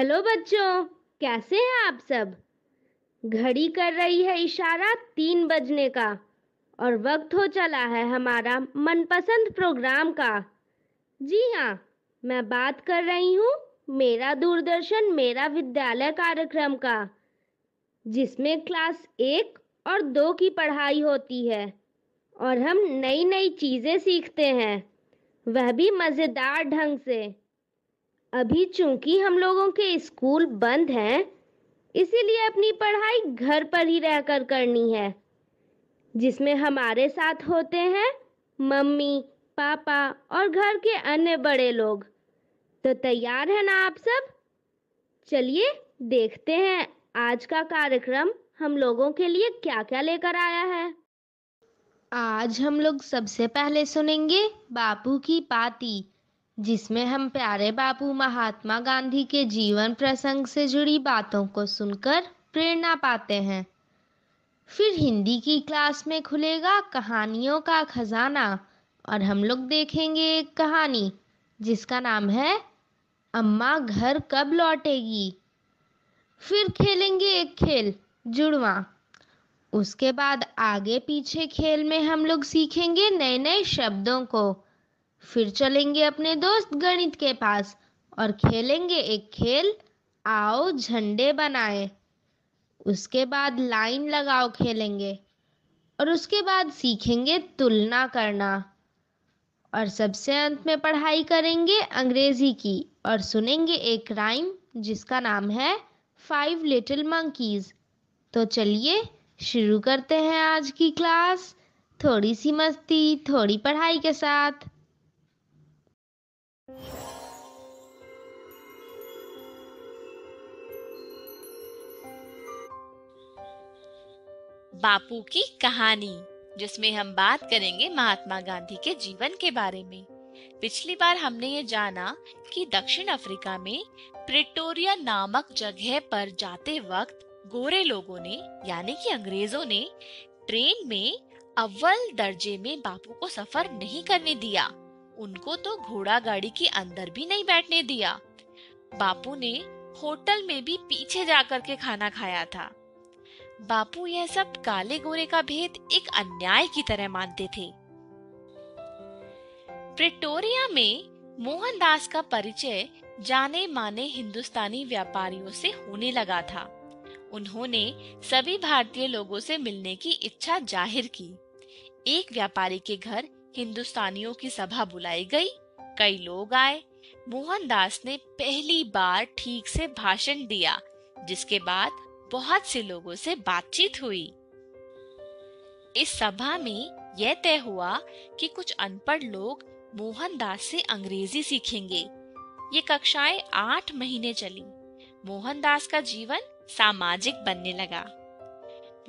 Hello बच्चों, कैसे हैं आप सब। घड़ी कर रही है इशारा 3 बजने का और वक्त हो चला है हमारा मनपसंद प्रोग्राम का। जी हाँ, मैं बात कर रही हूँ मेरा दूरदर्शन मेरा विद्यालय कार्यक्रम का, जिसमें क्लास 1 और 2 की पढ़ाई होती है और हम नई नई चीजें सीखते हैं, वह भी मजेदार ढंग से। अभी चूंकि हम लोगों के स्कूल बंद हैं, इसीलिए अपनी पढ़ाई घर पर ही रहकर करनी है, जिसमें हमारे साथ होते हैं मम्मी, पापा और घर के अन्य बड़े लोग। तो तैयार है ना आप सब। चलिए देखते हैं आज का कार्यक्रम हम लोगों के लिए क्या क्या लेकर आया है। आज हम लोग सबसे पहले सुनेंगे बापू की पाती, जिसमें हम प्यारे बापू महात्मा गांधी के जीवन प्रसंग से जुड़ी बातों को सुनकर प्रेरणा पाते हैं। फिर हिंदी की क्लास में खुलेगा कहानियों का खजाना और हम लोग देखेंगे एक कहानी जिसका नाम है अम्मा घर कब लौटेगी। फिर खेलेंगे एक खेल जुड़वा। उसके बाद आगे पीछे खेल में हम लोग सीखेंगे नए नए शब्दों को। फिर चलेंगे अपने दोस्त गणित के पास और खेलेंगे एक खेल आओ झंडे बनाए। उसके बाद लाइन लगाओ खेलेंगे और उसके बाद सीखेंगे तुलना करना। और सबसे अंत में पढ़ाई करेंगे अंग्रेजी की और सुनेंगे एक राइम जिसका नाम है 5 लिटिल मंकीज। तो चलिए शुरू करते हैं आज की क्लास, थोड़ी सी मस्ती थोड़ी पढ़ाई के साथ। बापू की कहानी, जिसमें हम बात करेंगे महात्मा गांधी के जीवन के बारे में। पिछली बार हमने ये जाना कि दक्षिण अफ्रीका में प्रिटोरिया नामक जगह पर जाते वक्त गोरे लोगों ने यानी कि अंग्रेजों ने ट्रेन में अव्वल दर्जे में बापू को सफर नहीं करने दिया। उनको तो घोड़ा गाड़ी के अंदर भी नहीं बैठने दिया। बापू ने होटल में भी पीछे जाकर के खाना खाया था। बापू यह सब काले गोरे का भेद एक अन्याय की तरह मानते थे। प्रिटोरिया में मोहनदास का परिचय जाने माने हिंदुस्तानी व्यापारियों से होने लगा था। उन्होंने सभी भारतीय लोगों से मिलने की इच्छा जाहिर की। एक व्यापारी के घर हिंदुस्तानियों की सभा बुलाई गई। कई लोग आए। मोहनदास ने पहली बार ठीक से भाषण दिया, जिसके बाद बहुत से लोगों से बातचीत हुई। इस सभा में यह तय हुआ कि कुछ अनपढ़ लोग मोहनदास से अंग्रेजी सीखेंगे। ये कक्षाएं 8 महीने चली। मोहनदास का जीवन सामाजिक बनने लगा।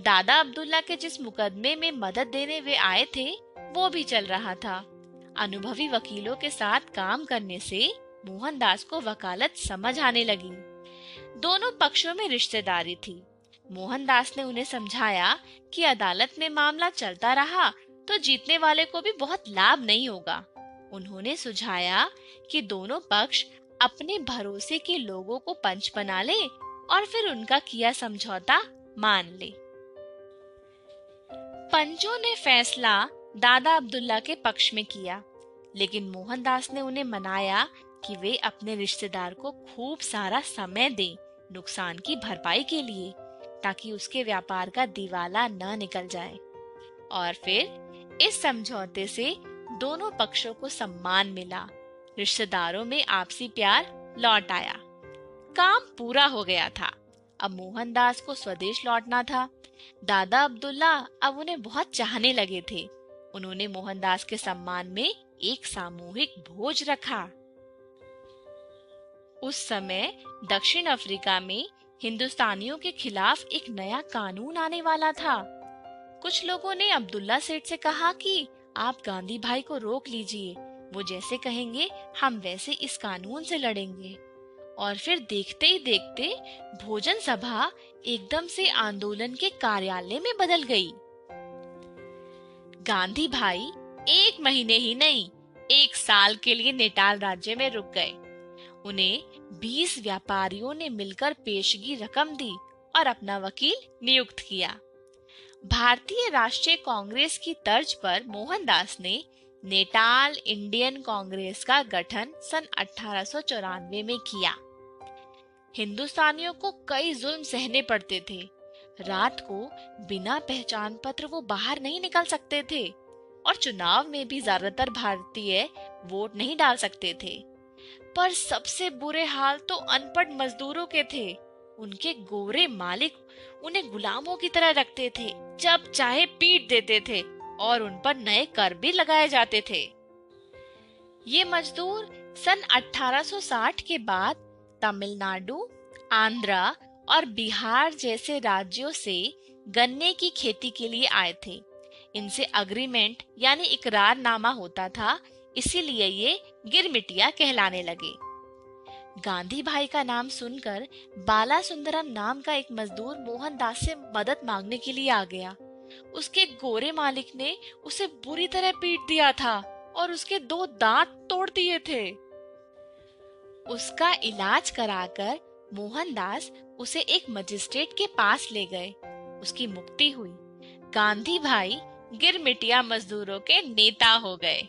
दादा अब्दुल्ला के जिस मुकदमे में मदद देने वे आए थे, वो भी चल रहा था। अनुभवी वकीलों के साथ काम करने से मोहनदास को वकालत समझ आने लगी। दोनों पक्षों में रिश्तेदारी थी। मोहनदास ने उन्हें समझाया कि अदालत में मामला चलता रहा तो जीतने वाले को भी बहुत लाभ नहीं होगा। उन्होंने सुझाया कि दोनों पक्ष अपने भरोसे के लोगों को पंच बना ले और फिर उनका किया समझौता मान ले। पंचों ने फैसला दादा अब्दुल्ला के पक्ष में किया, लेकिन मोहनदास ने उन्हें मनाया कि वे अपने रिश्तेदार को खूब सारा समय दें नुकसान की भरपाई के लिए, ताकि उसके व्यापार का दिवाला न निकल जाए। और फिर इस समझौते से दोनों पक्षों को सम्मान मिला। रिश्तेदारों में आपसी प्यार लौट आया। काम पूरा हो गया था। अब मोहनदास को स्वदेश लौटना था। दादा अब्दुल्ला अब उन्हें बहुत चाहने लगे थे। उन्होंने मोहनदास के सम्मान में एक सामूहिक भोज रखा। उस समय दक्षिण अफ्रीका में हिंदुस्तानियों के खिलाफ एक नया कानून आने वाला था। कुछ लोगों ने अब्दुल्ला सेठ से कहा कि आप गांधी भाई को रोक लीजिए, वो जैसे कहेंगे हम वैसे इस कानून से लड़ेंगे। और फिर देखते ही देखते भोजन सभा एकदम से आंदोलन के कार्यालय में बदल गई। गांधी भाई 1 महीने ही नहीं, 1 साल के लिए नेटाल राज्य में रुक गए। उन्हें 20 व्यापारियों ने मिलकर पेशगी रकम दी और अपना वकील नियुक्त किया। भारतीय राष्ट्रीय कांग्रेस की तर्ज पर मोहनदास ने नेटाल इंडियन कांग्रेस का गठन सन 1894 में किया। हिंदुस्तानियों को कई जुल्म सहने पड़ते थे। रात को बिना पहचान पत्र वो बाहर नहीं निकल सकते थे और चुनाव में भी ज्यादातर भारतीय वोट नहीं डाल सकते थे। पर सबसे बुरे हाल तो अनपढ़ मजदूरों के थे। उनके गोरे मालिक उन्हें गुलामों की तरह रखते थे, जब चाहे पीट देते थे और उन पर नए कर भी लगाए जाते थे। ये मजदूर सन 1860 के बाद तमिलनाडु, आंध्रा और बिहार जैसे राज्यों से गन्ने की खेती के लिए आए थे। इनसे अग्रीमेंट यानी इकरारनामा होता था, इसीलिए ये गिरमिटिया कहलाने लगे। गांधी भाई का नाम सुनकर बाला सुंदरम नाम का एक मजदूर मोहनदास से मदद मांगने के लिए आ गया। उसके गोरे मालिक ने उसे बुरी तरह पीट दिया था और उसके 2 दांत तोड़ दिए थे। उसका इलाज कराकर मोहनदास उसे एक मजिस्ट्रेट के पास ले गए। उसकी मुक्ति हुई। गांधी भाई गिरमिटिया मजदूरों के नेता हो गए।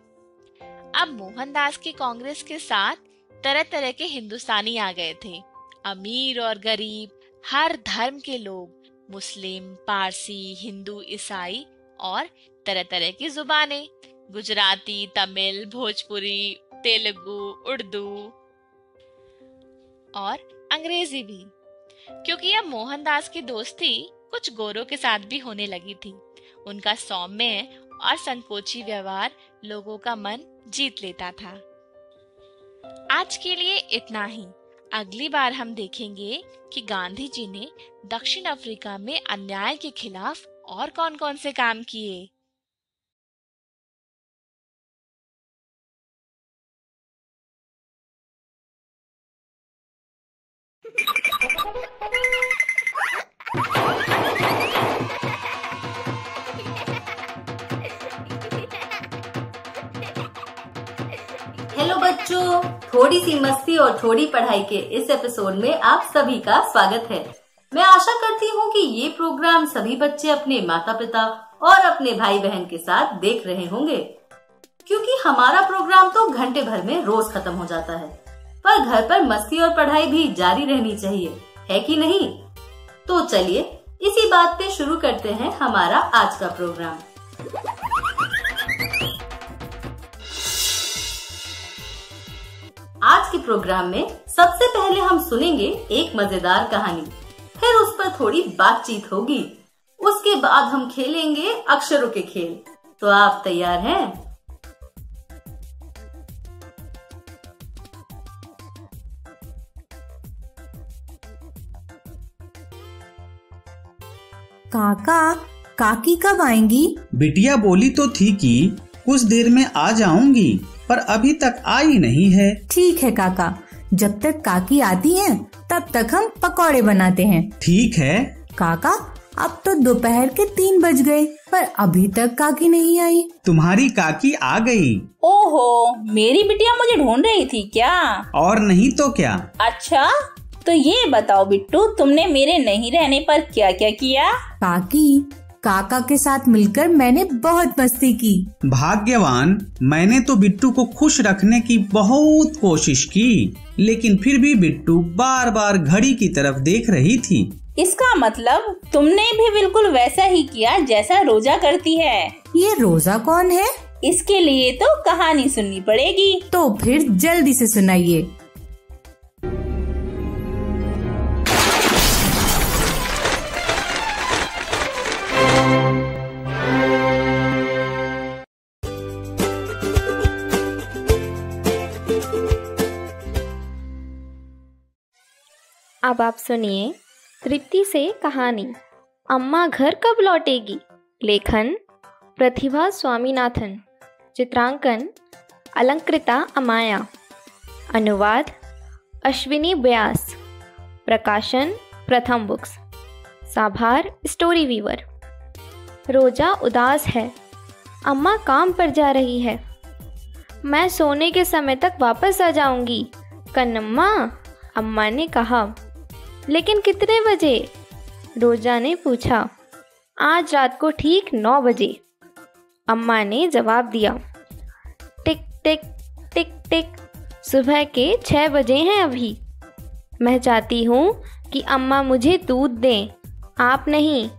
अब मोहनदास की कांग्रेस के साथ तरह तरह के हिंदुस्तानी आ गए थे। अमीर और गरीब, हर धर्म के लोग, मुस्लिम, पारसी, हिंदू, ईसाई और तरह तरह की जुबानें, गुजराती, तमिल, भोजपुरी, तेलुगु, उर्दू और अंग्रेजी भी। क्योंकि अब मोहनदास की दोस्ती कुछ गोरों के साथ भी होने लगी थी। उनका सौम्य और संकोची व्यवहार लोगों का मन जीत लेता था। आज के लिए इतना ही। अगली बार हम देखेंगे कि गांधी जी ने दक्षिण अफ्रीका में अन्याय के खिलाफ और कौन कौन से काम किए। हेलो बच्चों, थोड़ी सी मस्ती और थोड़ी पढ़ाई के इस एपिसोड में आप सभी का स्वागत है। मैं आशा करती हूँ कि ये प्रोग्राम सभी बच्चे अपने माता पिता और अपने भाई बहन के साथ देख रहे होंगे, क्योंकि हमारा प्रोग्राम तो घंटे भर में रोज खत्म हो जाता है। पर घर पर मस्ती और पढ़ाई भी जारी रहनी चाहिए, है कि नहीं? तो चलिए इसी बात पे शुरू करते हैं हमारा आज का प्रोग्राम। आज के प्रोग्राम में सबसे पहले हम सुनेंगे एक मजेदार कहानी, फिर उस पर थोड़ी बातचीत होगी। उसके बाद हम खेलेंगे अक्षरों के खेल। तो आप तैयार हैं? काका, काकी कब आएंगी? बिटिया बोली तो थी कि कुछ देर में आ जाऊंगी, पर अभी तक आई नहीं है। ठीक है काका, जब तक काकी आती हैं, तब तक हम पकौड़े बनाते हैं। ठीक है। काका, अब तो दोपहर के 3 बज गए, पर अभी तक काकी नहीं आई। तुम्हारी काकी आ गई। ओहो, मेरी बिटिया मुझे ढूंढ रही थी क्या? और नहीं तो क्या। अच्छा, तो ये बताओ बिट्टू, तुमने मेरे नहीं रहने पर क्या क्या किया? काकी, काका के साथ मिलकर मैंने बहुत मस्ती की। भाग्यवान, मैंने तो बिट्टू को खुश रखने की बहुत कोशिश की, लेकिन फिर भी बिट्टू बार बार घड़ी की तरफ देख रही थी। इसका मतलब तुमने भी बिल्कुल वैसा ही किया जैसा रोजा करती है। ये रोजा कौन है? इसके लिए तो कहानी सुननी पड़ेगी। तो फिर जल्दी से सुनाइए। अब आप सुनिए तृप्ति से कहानी अम्मा घर कब लौटेगी। लेखन प्रतिभा स्वामीनाथन। चित्रांकन अलंकृता अमाया। अनुवाद अश्विनी व्यास। प्रकाशन प्रथम बुक्स। साभार स्टोरी वीवर। रोजा उदास है। अम्मा काम पर जा रही है। मैं सोने के समय तक वापस आ जाऊंगी। कन्नम्मा, अम्मा ने कहा। लेकिन कितने बजे? रोजा ने पूछा। आज रात को ठीक 9 बजे, अम्मा ने जवाब दिया। टिक टिक टिक टिक, सुबह के 6 बजे हैं अभी। मैं चाहती हूँ कि अम्मा मुझे दूध दें, आप नहीं,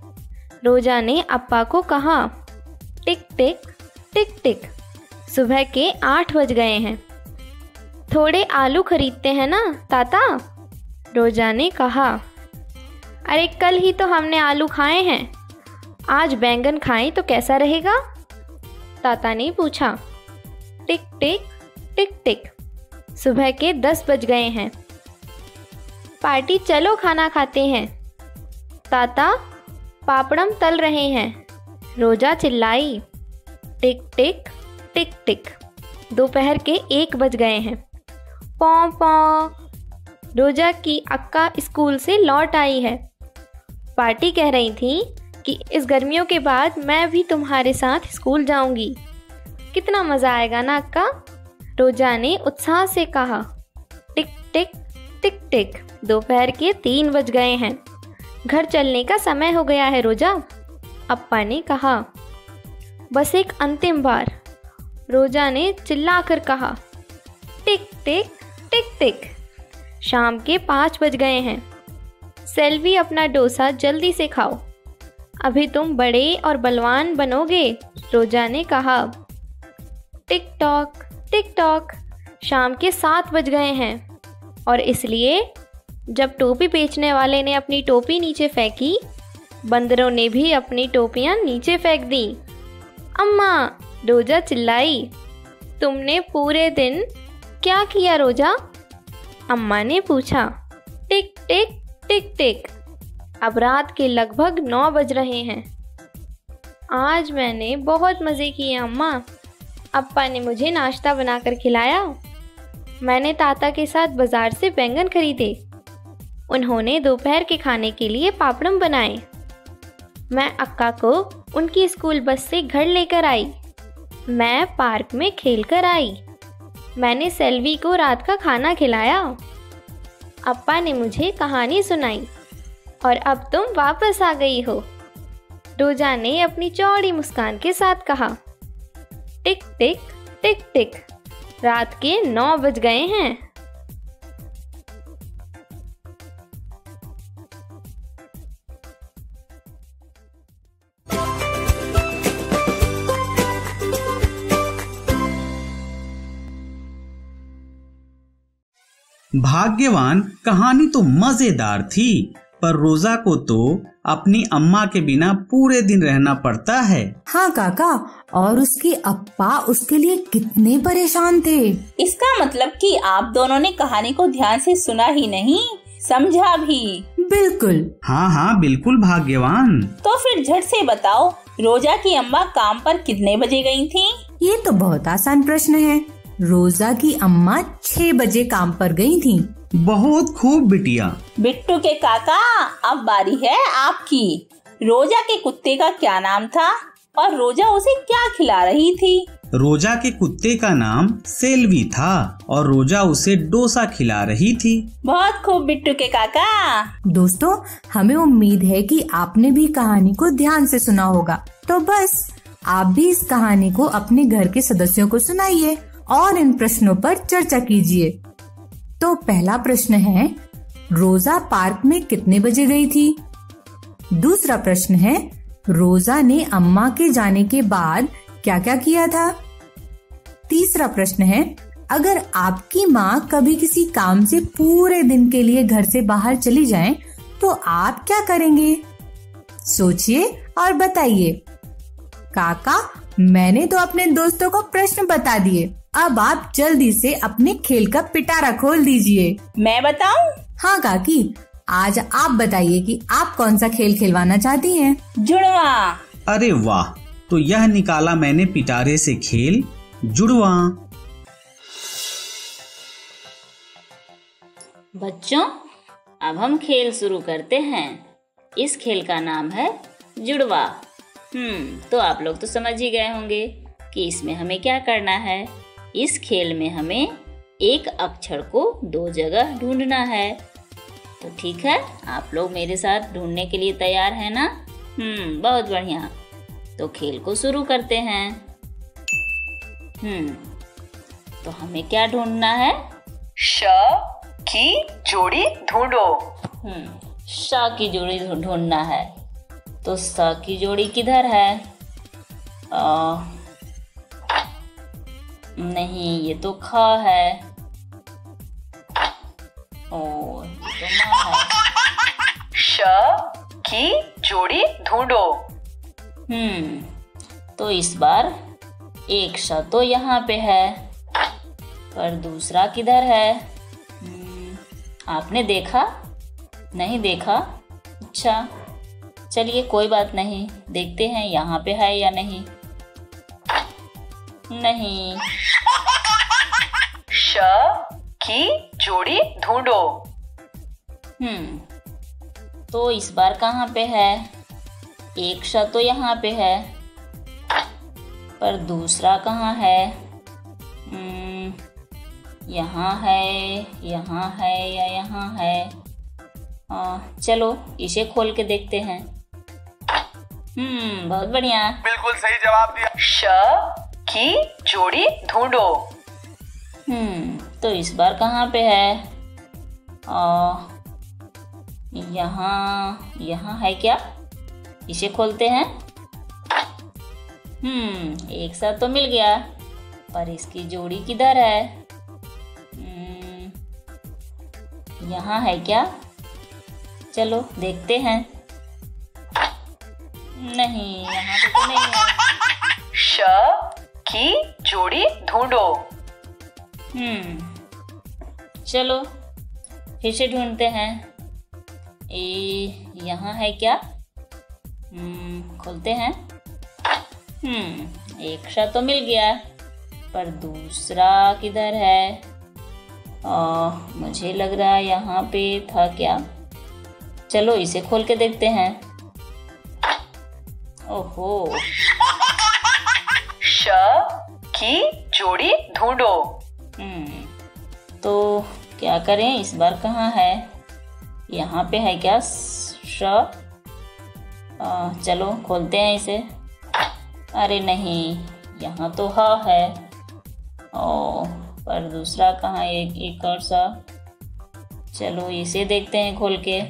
रोजा ने अप्पा को कहा। टिक टिक टिक टिक, सुबह के 8 बज गए हैं। थोड़े आलू खरीदते हैं ना ताता, रोजा ने कहा। अरे कल ही तो हमने आलू खाए हैं, आज बैंगन खाएं तो कैसा रहेगा? ताता ने पूछा। टिक टिक टिक टिक, सुबह के 10 बज गए हैं। पार्टी चलो खाना खाते हैं। ताता पापड़म तल रहे हैं, रोजा चिल्लाई। टिक टिक टिक टिक, दोपहर के 1 बज गए हैं। पौ पौ, रोजा की अक्का स्कूल से लौट आई है। पार्टी कह रही थी कि इस गर्मियों के बाद मैं भी तुम्हारे साथ स्कूल जाऊंगी। कितना मज़ा आएगा ना अक्का, रोजा ने उत्साह से कहा। टिक टिक टिक टिक, दोपहर के 3 बज गए हैं। घर चलने का समय हो गया है रोजा, अप्पा ने कहा। बस एक अंतिम बार, रोजा ने चिल्लाकर कहा। टिक टिक टिक टिक, शाम के 5 बज गए हैं। सेल्वी अपना डोसा जल्दी से खाओ, अभी तुम बड़े और बलवान बनोगे, रोजा ने कहा। टिक टॉक, शाम के 7 बज गए हैं। और इसलिए जब टोपी बेचने वाले ने अपनी टोपी नीचे फेंकी, बंदरों ने भी अपनी टोपियां नीचे फेंक दी। अम्मा, रोजा चिल्लाई। तुमने पूरे दिन क्या किया रोजा? अम्मा ने पूछा। टिक टिक टिक टिक, अब रात के लगभग 9 बज रहे हैं। आज मैंने बहुत मज़े किए अम्मा, अप्पा ने मुझे नाश्ता बनाकर खिलाया। मैंने ताता के साथ बाजार से बैंगन खरीदे, उन्होंने दोपहर के खाने के लिए पापड़म बनाए। मैं अक्का को उनकी स्कूल बस से घर लेकर आई। मैं पार्क में खेल कर आई। मैंने सेल्वी को रात का खाना खिलाया। अप्पा ने मुझे कहानी सुनाई और अब तुम वापस आ गई हो, रोजा ने अपनी चौड़ी मुस्कान के साथ कहा। टिक टिक टिक टिक, रात के 9 बज गए हैं। भाग्यवान कहानी तो मजेदार थी, पर रोजा को तो अपनी अम्मा के बिना पूरे दिन रहना पड़ता है। हाँ काका, और उसके अप्पा उसके लिए कितने परेशान थे। इसका मतलब कि आप दोनों ने कहानी को ध्यान से सुना ही नहीं, समझा भी। बिल्कुल। हाँ बिल्कुल भाग्यवान। तो फिर झट से बताओ, रोजा की अम्मा काम पर कितने बजे गई थी? ये तो बहुत आसान प्रश्न है। रोजा की अम्मा 6 बजे काम पर गई थी। बहुत खूब बिटिया। बिट्टू के काका, अब बारी है आपकी। रोजा के कुत्ते का क्या नाम था और रोजा उसे क्या खिला रही थी? रोजा के कुत्ते का नाम सेल्वी था और रोजा उसे डोसा खिला रही थी। बहुत खूब बिट्टू के काका। दोस्तों, हमें उम्मीद है कि आपने भी कहानी को ध्यान से सुना होगा। तो बस आप भी इस कहानी को अपने घर के सदस्यों को सुनाइए और इन प्रश्नों पर चर्चा कीजिए। तो पहला प्रश्न है, रोजा पार्क में कितने बजे गई थी? दूसरा प्रश्न है, रोजा ने अम्मा के जाने के बाद क्या क्या किया था? तीसरा प्रश्न है, अगर आपकी माँ कभी किसी काम से पूरे दिन के लिए घर से बाहर चली जाएं, तो आप क्या करेंगे? सोचिए और बताइए। काका, मैंने तो अपने दोस्तों को प्रश्न बता दिए, अब आप जल्दी से अपने खेल का पिटारा खोल दीजिए। मैं बताऊं? हाँ काकी, आज आप बताइए कि आप कौन सा खेल खिलवाना चाहती हैं? जुड़वा। अरे वाह, तो यह निकाला मैंने पिटारे से खेल, जुड़वा। बच्चों, अब हम खेल शुरू करते हैं। इस खेल का नाम है जुड़वा। तो आप लोग तो समझ ही गए होंगे कि इसमें हमें क्या करना है। इस खेल में हमें एक अक्षर को 2 जगह ढूंढना है। तो ठीक है, आप लोग मेरे साथ ढूंढने के लिए तैयार हैं ना? बहुत बढ़िया। तो खेल को शुरू करते हैं। तो हमें क्या ढूंढना है? श की जोड़ी ढूंढो। श की जोड़ी ढूंढना है। तो स की जोड़ी किधर है? नहीं, ये तो ख है। ये तो माँ है। श की जोड़ी ढूंढो। तो इस बार एक श तो यहाँ पे है, पर दूसरा किधर है? आपने देखा? नहीं देखा? अच्छा, चलिए कोई बात नहीं, देखते हैं यहाँ पे है या नहीं। नहीं। श की जोड़ी ढूंढो। तो इस बार कहाँ पे है? एक श तो यहाँ पे है, पर दूसरा कहाँ है? यहाँ है, यहाँ है या यहाँ है? चलो इसे खोल के देखते हैं। बहुत बढ़िया, बिल्कुल सही जवाब दिया। श की जोड़ी ढूंढो। तो इस बार कहाँ पे है? यहाँ है क्या? इसे खोलते हैं। एक साथ तो मिल गया, पर इसकी जोड़ी किधर है? यहाँ है क्या? चलो देखते हैं। नहीं, यहाँ पे तो नहीं है। श की जोड़ी ढूंढो। चलो फिर से ढूंढते हैं। यहाँ है क्या? खोलते हैं। एक श तो मिल गया, पर दूसरा किधर है? मुझे लग रहा है यहाँ पे था क्या? चलो इसे खोल के देखते हैं। ओहो, श की जोड़ी ढूंढो। तो क्या करें, इस बार कहाँ है? यहाँ पे है क्या श? चलो खोलते हैं इसे। अरे नहीं, यहाँ तो ह है। पर दूसरा कहाँ? एक और सा। चलो इसे देखते हैं खोल के।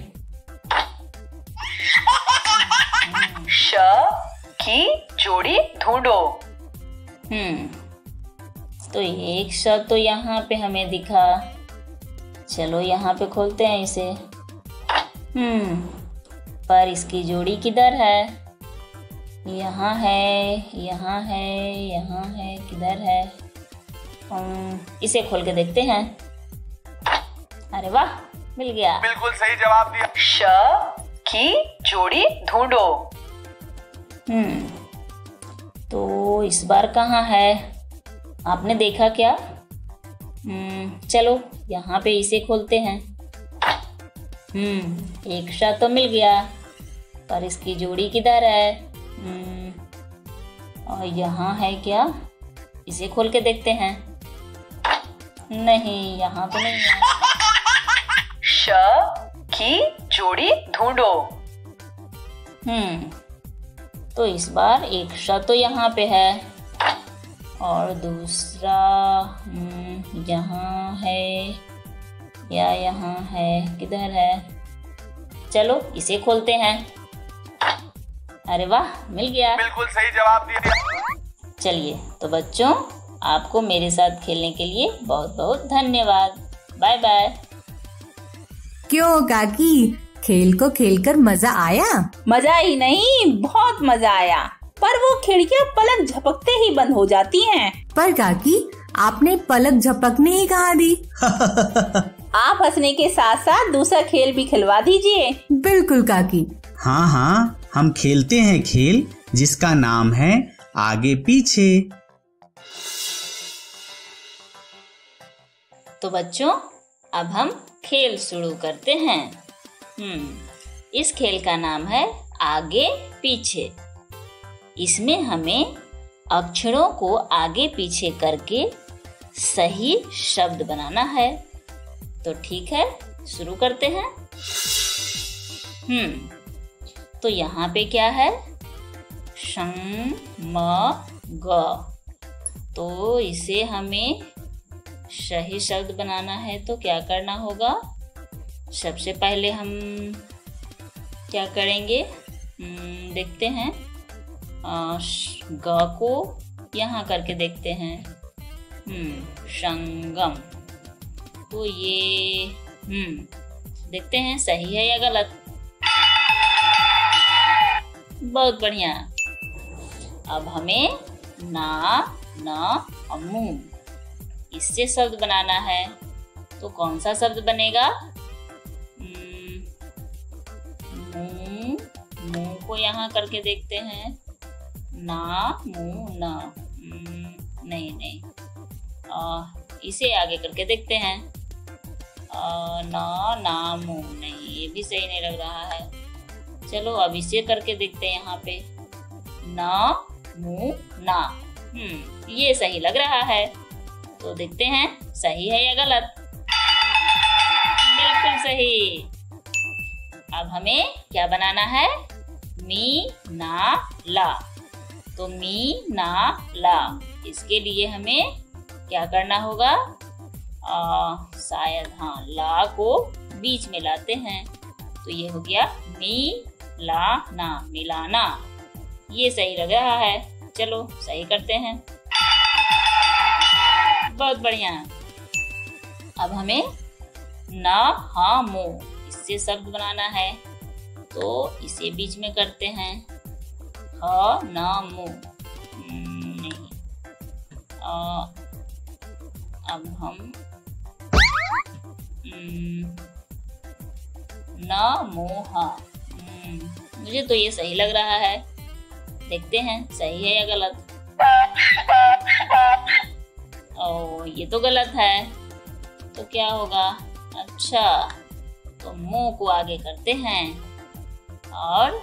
श की जोड़ी ढूंढो। तो एक श तो यहाँ पे हमें दिखा। चलो यहाँ पे खोलते हैं इसे। पर इसकी जोड़ी किधर है? यहाँ है, यहाँ है, यहाँ है, किधर है? इसे खोल के देखते हैं। अरे वाह, मिल गया, बिल्कुल सही जवाब दिया। श की जोड़ी ढूंढो। तो इस बार कहाँ है? आपने देखा क्या? चलो यहाँ पे इसे खोलते हैं। एक श तो मिल गया, पर इसकी जोड़ी किधर है? और यहाँ है क्या? इसे खोल के देखते हैं। नहीं, यहाँ तो नहीं है। श की जोड़ी ढूंढो। तो इस बार एक श तो यहाँ पे है, और दूसरा यहाँ है या यहाँ है? किधर है? चलो इसे खोलते हैं। अरे वाह, मिल गया, बिल्कुल सही जवाब दिया। चलिए तो बच्चों, आपको मेरे साथ खेलने के लिए बहुत बहुत धन्यवाद। Bye bye. क्यों काकी, खेल को खेलकर मजा आया? मजा ही नहीं, बहुत मजा आया, पर वो खिड़कियाँ पलक झपकते ही बंद हो जाती हैं। पर काकी, आपने पलक झपकने ही कहा दी। आप हंसने के साथ साथ दूसरा खेल भी खिलवा दीजिए। बिल्कुल काकी। हाँ हाँ, हम खेलते हैं खेल जिसका नाम है आगे पीछे। तो बच्चों, अब हम खेल शुरू करते हैं। इस खेल का नाम है आगे पीछे। इसमें हमें अक्षरों को आगे पीछे करके सही शब्द बनाना है। तो ठीक है, शुरू करते हैं। तो यहाँ पे क्या है? शं म ग। तो इसे हमें सही शब्द बनाना है तो क्या करना होगा? सबसे पहले हम क्या करेंगे देखते हैं। ग को यहाँ करके देखते हैं। संगम। तो ये देखते हैं सही है या गलत। बहुत बढ़िया। अब हमें ना न मु इससे शब्द बनाना है। तो कौन सा शब्द बनेगा? मुंह को यहाँ करके देखते हैं। ना मुंह न नहीं इसे आगे करके देखते हैं। ना मुंह नहीं, ये भी सही नहीं लग रहा है। चलो अब इसे करके देखते हैं। यहाँ पे ना मुंह ना, ये सही लग रहा है। तो देखते हैं सही है या गलत। बिल्कुल सही। अब हमें क्या बनाना है? मी ना ला। तो मी ना ला, इसके लिए हमें क्या करना होगा? शायद ला को बीच में लाते हैं। तो ये हो गया मी ला ना, मिलाना। ये सही लग रहा है। चलो सही करते हैं। बहुत बढ़िया। अब हमें ना हा मो इससे शब्द बनाना है। तो इसे बीच में करते हैं। ह ना मो नहीं। अब हम ना मोहा। मुझे तो ये सही लग रहा है। देखते हैं सही है या गलत। ये तो गलत है। तो क्या होगा? अच्छा, तो मुंह को आगे करते हैं और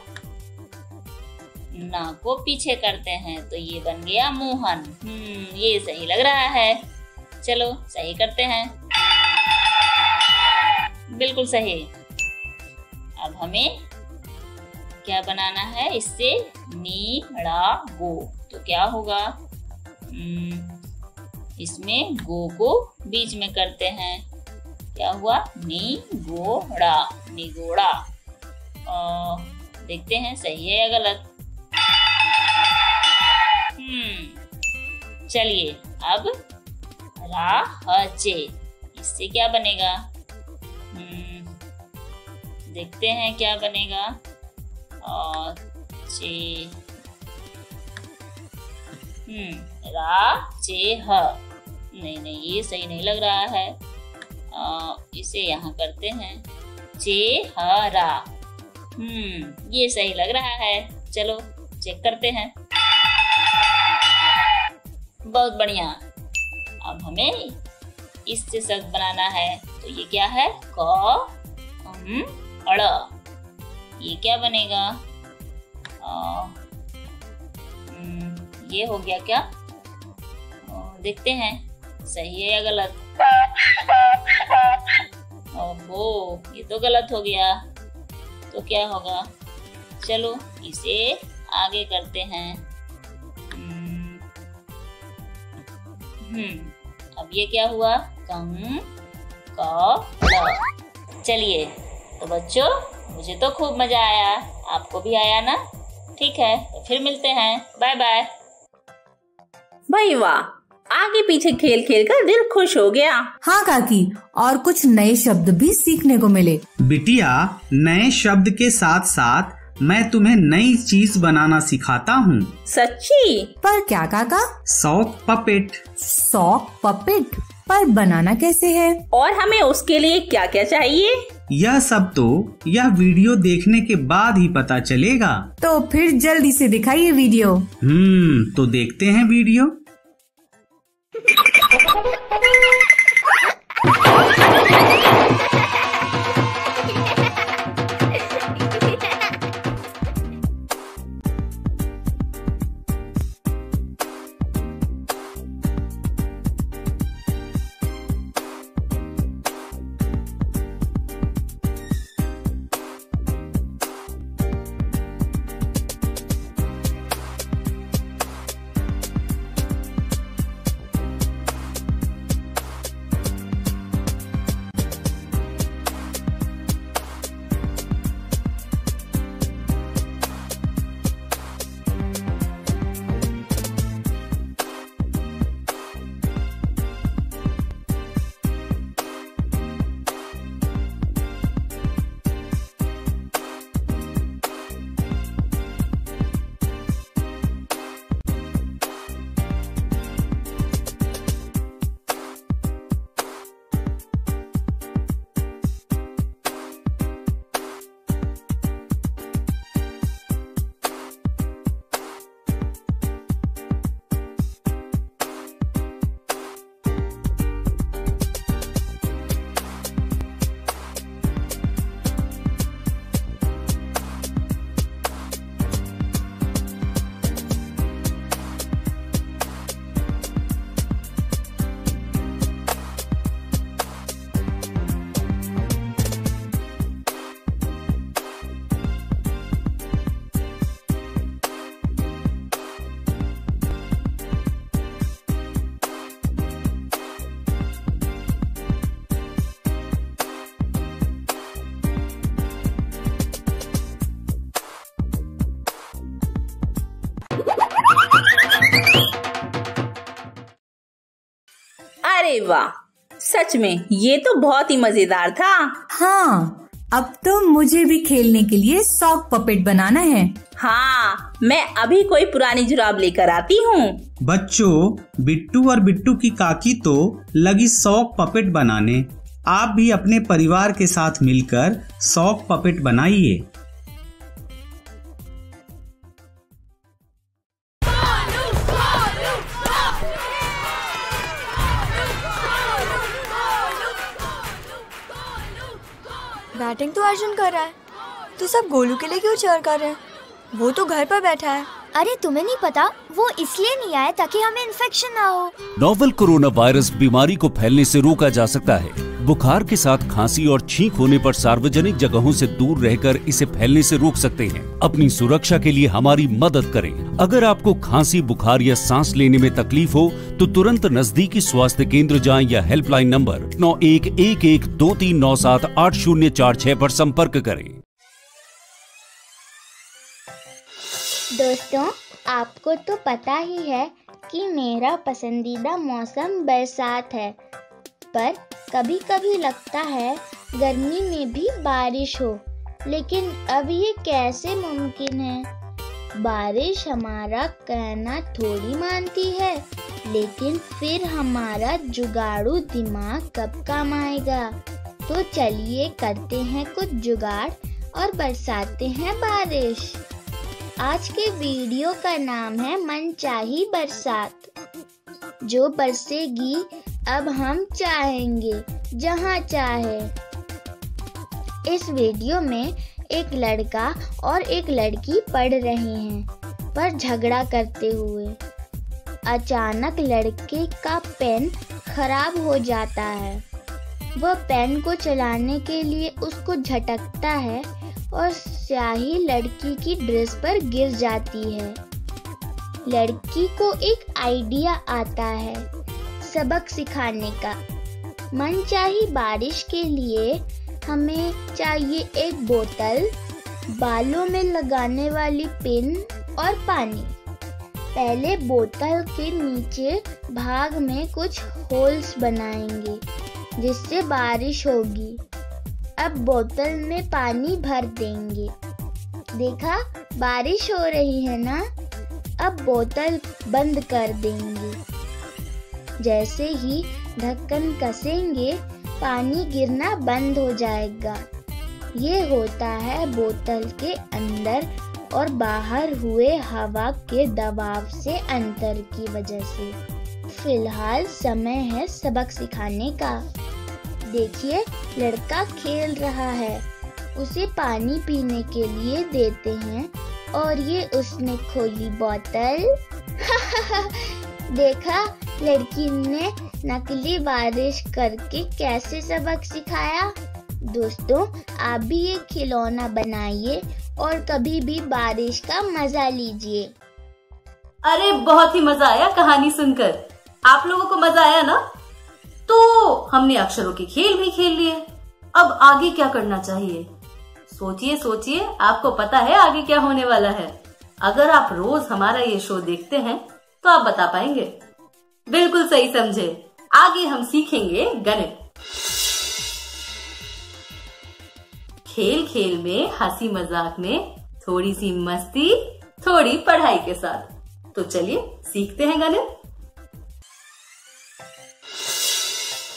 ना को पीछे करते हैं। तो ये बन गया मोहन। ये सही लग रहा है। चलो सही करते हैं। बिल्कुल सही। अब हमें क्या बनाना है? इससे नी ड़ा गो। तो क्या होगा? इसमें गो को बीच में करते हैं। क्या हुआ? नी गोड़ा, निगोड़ा। देखते हैं सही है या गलत। चलिए अब रा ह चे, इससे क्या बनेगा? देखते हैं क्या बनेगा। चे रा चे ह। नहीं ये सही नहीं लग रहा है। इसे यहाँ करते हैं। चे ह रा। ये सही लग रहा है। चलो चेक करते हैं। बहुत बढ़िया। अब हमें इससे शब्द बनाना है। तो ये क्या है? क अड़। ये क्या बनेगा? ये हो गया क्या? देखते हैं सही है या गलत। ओहो, ये तो गलत हो गया। तो क्या होगा? चलो इसे आगे करते हैं। अब ये क्या हुआ? कं क ल। चलिए तो बच्चों, मुझे तो खूब मजा आया। आपको भी आया ना? ठीक है, तो फिर मिलते हैं। Bye bye. भाई वाह, आगे पीछे खेल खेल कर दिल खुश हो गया। हाँ काकी, और कुछ नए शब्द भी सीखने को मिले। बिटिया, नए शब्द के साथ साथ मैं तुम्हें नई चीज बनाना सिखाता हूँ। सच्ची? पर क्या काका? Sock puppet. Sock puppet? पर बनाना कैसे है? और हमें उसके लिए क्या क्या चाहिए? यह सब तो यह वीडियो देखने के बाद ही पता चलेगा। तो फिर जल्दी से दिखाइए वीडियो। तो देखते हैं वीडियो। वाह, सच में ये तो बहुत ही मजेदार था। हाँ, अब तो मुझे भी खेलने के लिए सॉक पपेट बनाना है। हाँ, मैं अभी कोई पुरानी जुराब लेकर आती हूँ। बच्चों, बिट्टू और बिट्टू की काकी तो लगी सॉक पपेट बनाने। आप भी अपने परिवार के साथ मिलकर सॉक पपेट बनाइए। बैटिंग तो अर्जुन कर रहा है, तो सब गोलू के लिए क्यों चीयर कर रहे हैं? वो तो घर पर बैठा है। अरे तुम्हें नहीं पता, वो इसलिए नहीं आया ताकि हमें इन्फेक्शन ना हो। नोवेल कोरोना वायरस बीमारी को फैलने से रोका जा सकता है। बुखार के साथ खांसी और छींक होने पर सार्वजनिक जगहों से दूर रहकर इसे फैलने से रोक सकते हैं। अपनी सुरक्षा के लिए हमारी मदद करें। अगर आपको खांसी, बुखार या सांस लेने में तकलीफ हो तो तुरंत नजदीकी स्वास्थ्य केंद्र जाएं या हेल्पलाइन नंबर 911123978046 पर संपर्क करें। दोस्तों, आपको तो पता ही है कि मेरा पसंदीदा मौसम बरसात है, पर कभी कभी लगता है गर्मी में भी बारिश हो। लेकिन अब ये कैसे मुमकिन है? बारिश हमारा कहना थोड़ी मानती है, लेकिन फिर हमारा जुगाड़ू दिमाग कब काम आएगा? तो चलिए करते हैं कुछ जुगाड़ और बरसाते हैं बारिश। आज के वीडियो का नाम है मनचाही बरसात। जो बरसेगी अब हम चाहेंगे जहाँ चाहे। इस वीडियो में एक लड़का और एक लड़की पढ़ रहे हैं, पर झगड़ा करते हुए। अचानक लड़के का पेन खराब हो जाता है। वह पेन को चलाने के लिए उसको झटकता है और स्याही लड़की की ड्रेस पर गिर जाती है। लड़की को एक आइडिया आता है सबक सिखाने का। मनचाही बारिश के लिए हमें चाहिए एक बोतल, बालों में लगाने वाली पिन और पानी। पहले बोतल के नीचे भाग में कुछ होल्स बनाएंगे जिससे बारिश होगी। अब बोतल में पानी भर देंगे। देखा, बारिश हो रही है ना? अब बोतल बंद कर देंगे। जैसे ही ढक्कन कसेंगे, पानी गिरना बंद हो जाएगा। ये होता है बोतल के अंदर और बाहर हुए हवा के दबाव से अंतर की वजह से। फिलहाल समय है सबक सिखाने का। देखिए, लड़का खेल रहा है। उसे पानी पीने के लिए देते हैं और ये उसने खोली बोतल। देखा, लड़की ने नकली बारिश करके कैसे सबक सिखाया। दोस्तों, आप भी ये खिलौना बनाइए और कभी भी बारिश का मजा लीजिए। अरे बहुत ही मजा आया कहानी सुनकर। आप लोगों को मजा आया ना? तो हमने अक्षरों के खेल भी खेल लिए। अब आगे क्या करना चाहिए? सोचिए सोचिए, आपको पता है आगे क्या होने वाला है? अगर आप रोज हमारा ये शो देखते हैं तो आप बता पाएंगे। बिल्कुल सही समझे। आगे हम सीखेंगे गणित। खेल खेल में, हंसी मजाक में, थोड़ी सी मस्ती, थोड़ी पढ़ाई के साथ। तो चलिए सीखते हैं गणित।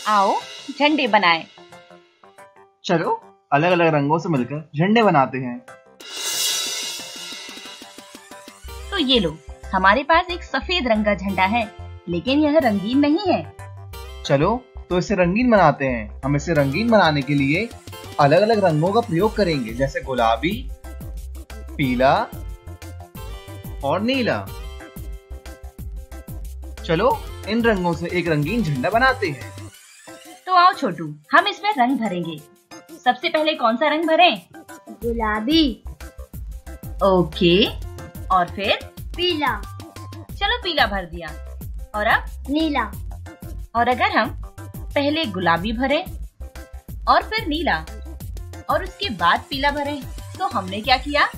आओ झंडे बनाएं। चलो अलग अलग रंगों से मिलकर झंडे बनाते हैं। तो ये लो, हमारे पास एक सफेद रंग का झंडा है, लेकिन यह रंगीन नहीं है। चलो तो इसे रंगीन बनाते हैं। हम इसे रंगीन बनाने के लिए अलग अलग रंगों का प्रयोग करेंगे, जैसे गुलाबी, पीला और नीला। चलो इन रंगों से एक रंगीन झंडा बनाते हैं। तो आओ छोटू, हम इसमें रंग भरेंगे। सबसे पहले कौन सा रंग भरें? गुलाबी। ओके, और फिर पीला। चलो पीला भर दिया। और अब नीला। और अगर हम पहले गुलाबी भरें और फिर नीला और उसके बाद पीला भरें, तो हमने क्या किया?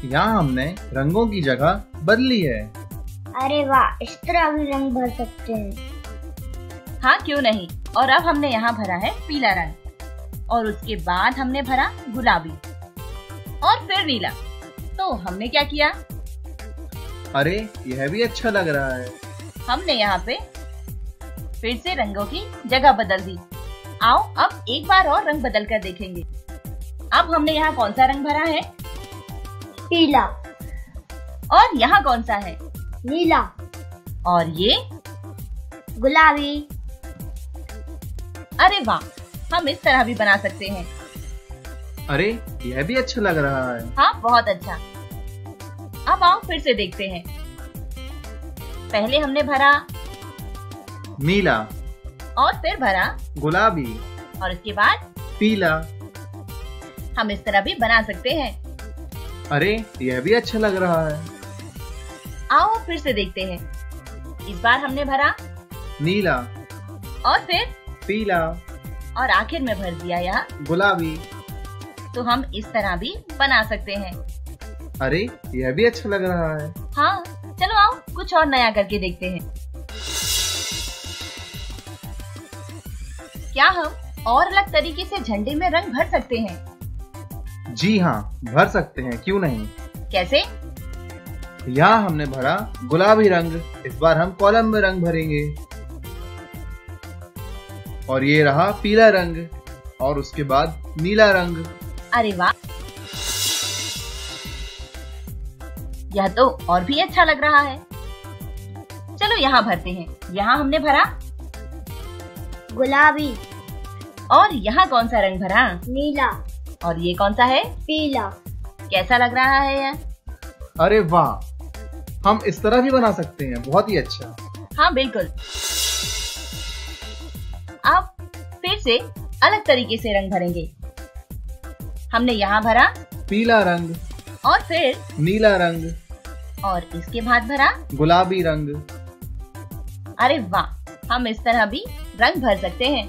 यहाँ हमने रंगों की जगह बदली है। अरे वाह, इस तरह भी रंग भर सकते हैं। हाँ क्यों नहीं। और अब हमने यहाँ भरा है पीला रंग और उसके बाद हमने भरा गुलाबी और फिर नीला। तो हमने क्या किया? अरे यह भी अच्छा लग रहा है। हमने यहाँ पे फिर से रंगों की जगह बदल दी। आओ अब एक बार और रंग बदल कर देखेंगे। अब हमने यहाँ कौन सा रंग भरा है? पीला। और यहाँ कौन सा है? नीला। और ये? गुलाबी। अरे वाह, हम इस तरह भी बना सकते हैं। अरे यह भी अच्छा लग रहा है। हाँ बहुत अच्छा। अब आओ फिर से देखते हैं। पहले हमने भरा नीला और फिर भरा गुलाबी और इसके बाद पीला। हम इस तरह भी बना सकते हैं। अरे यह भी अच्छा लग रहा है। आओ फिर से देखते हैं। इस बार हमने भरा नीला और फिर पीला और आखिर में भर दिया यहाँ गुलाबी। तो हम इस तरह भी बना सकते हैं। अरे यह भी अच्छा लग रहा है। हाँ चलो आओ कुछ और नया करके देखते हैं। क्या हम और अलग तरीके से झंडे में रंग भर सकते हैं? जी हाँ भर सकते हैं, क्यों नहीं। कैसे? यहाँ हमने भरा गुलाबी रंग, इस बार हम कॉलम में रंग भरेंगे। और ये रहा पीला रंग और उसके बाद नीला रंग। अरे वाह, यह तो और भी अच्छा लग रहा है। चलो यहाँ भरते हैं। यहाँ हमने भरा गुलाबी। और यहाँ कौन सा रंग भरा? नीला। और ये कौन सा है? पीला। कैसा लग रहा है यह? अरे वाह, हम इस तरह भी बना सकते हैं, बहुत ही अच्छा। हाँ बिल्कुल। अब फिर से अलग तरीके से रंग भरेंगे। हमने यहाँ भरा पीला रंग और फिर नीला रंग और इसके बाद भरा गुलाबी रंग। अरे वाह, हम इस तरह भी रंग भर सकते हैं।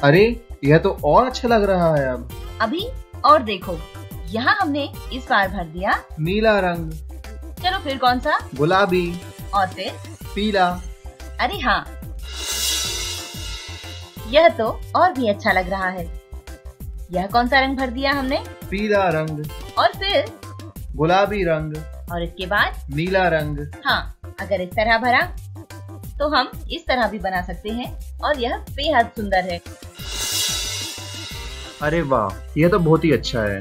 अरे यह तो और अच्छा लग रहा है। अब अभी और देखो, यहाँ हमने इस बार भर दिया नीला रंग। चलो फिर कौन सा? गुलाबी और फिर पीला। अरे हाँ, यह तो और भी अच्छा लग रहा है। यह कौन सा रंग भर दिया हमने? पीला रंग और फिर गुलाबी रंग और इसके बाद नीला रंग। हाँ, अगर इस तरह भरा तो हम इस तरह भी बना सकते हैं और यह बेहद सुंदर है। अरे वाह, यह तो बहुत ही अच्छा है।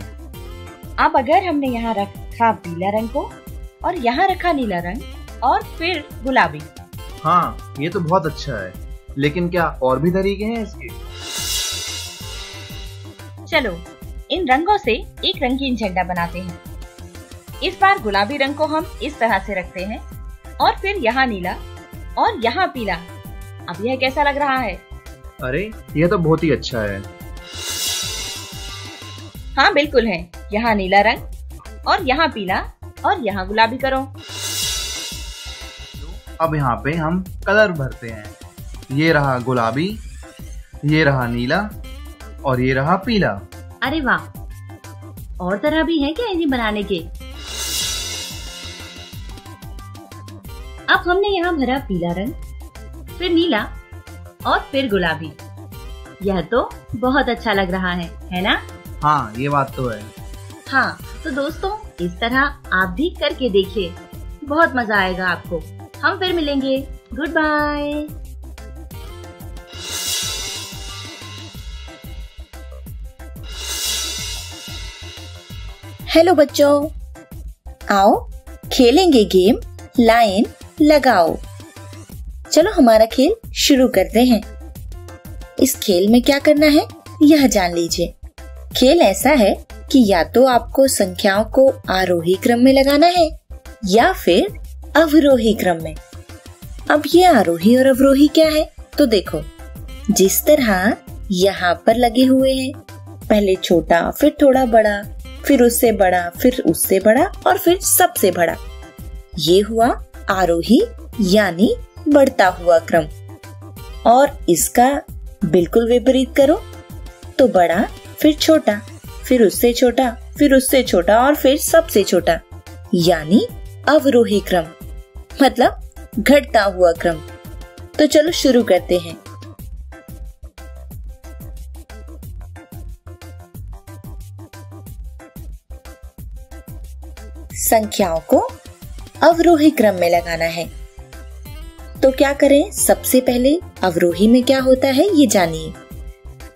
अब अगर हमने यहाँ रखा पीला रंग को और यहाँ रखा नीला रंग और फिर गुलाबी। हाँ ये तो बहुत अच्छा है, लेकिन क्या और भी तरीके हैं इसके? चलो इन रंगों से एक रंगीन झंडा बनाते हैं। इस बार गुलाबी रंग को हम इस तरह से रखते हैं और फिर यहाँ नीला और यहाँ पीला। अब यह कैसा लग रहा है? अरे यह तो बहुत ही अच्छा है। हाँ बिल्कुल है। यहाँ नीला रंग और यहाँ पीला और यहाँ गुलाबी करो। अब यहाँ पे हम कलर भरते हैं। ये रहा गुलाबी, ये रहा नीला और ये रहा पीला। अरे वाह, और तरह भी है क्या इन्हें बनाने के? अब हमने यहाँ भरा पीला रंग, फिर नीला और फिर गुलाबी। यह तो बहुत अच्छा लग रहा है ना? हाँ ये बात तो है। हाँ तो दोस्तों, इस तरह आप भी करके देखिए, बहुत मजा आएगा आपको। हम फिर मिलेंगे। Good bye. हेलो बच्चों, आओ खेलेंगे गेम लाइन लगाओ। चलो हमारा खेल शुरू करते हैं। इस खेल में क्या करना है यह जान लीजिए। खेल ऐसा है कि या तो आपको संख्याओं को आरोही क्रम में लगाना है या फिर अवरोही क्रम में। अब ये आरोही और अवरोही क्या है तो देखो, जिस तरह यहाँ पर लगे हुए हैं, पहले छोटा फिर थोड़ा बड़ा, फिर उससे बड़ा, फिर उससे बड़ा और फिर सबसे बड़ा। ये हुआ आरोही यानी बढ़ता हुआ क्रम। और इसका बिल्कुल विपरीत करो तो बड़ा फिर छोटा, फिर उससे छोटा, फिर उससे छोटा और फिर सबसे छोटा, यानी अवरोही क्रम। मतलब घटता हुआ क्रम। तो चलो शुरू करते हैं। संख्याओं को अवरोही क्रम में लगाना है। तो क्या करें, सबसे पहले अवरोही में क्या होता है ये जानिए।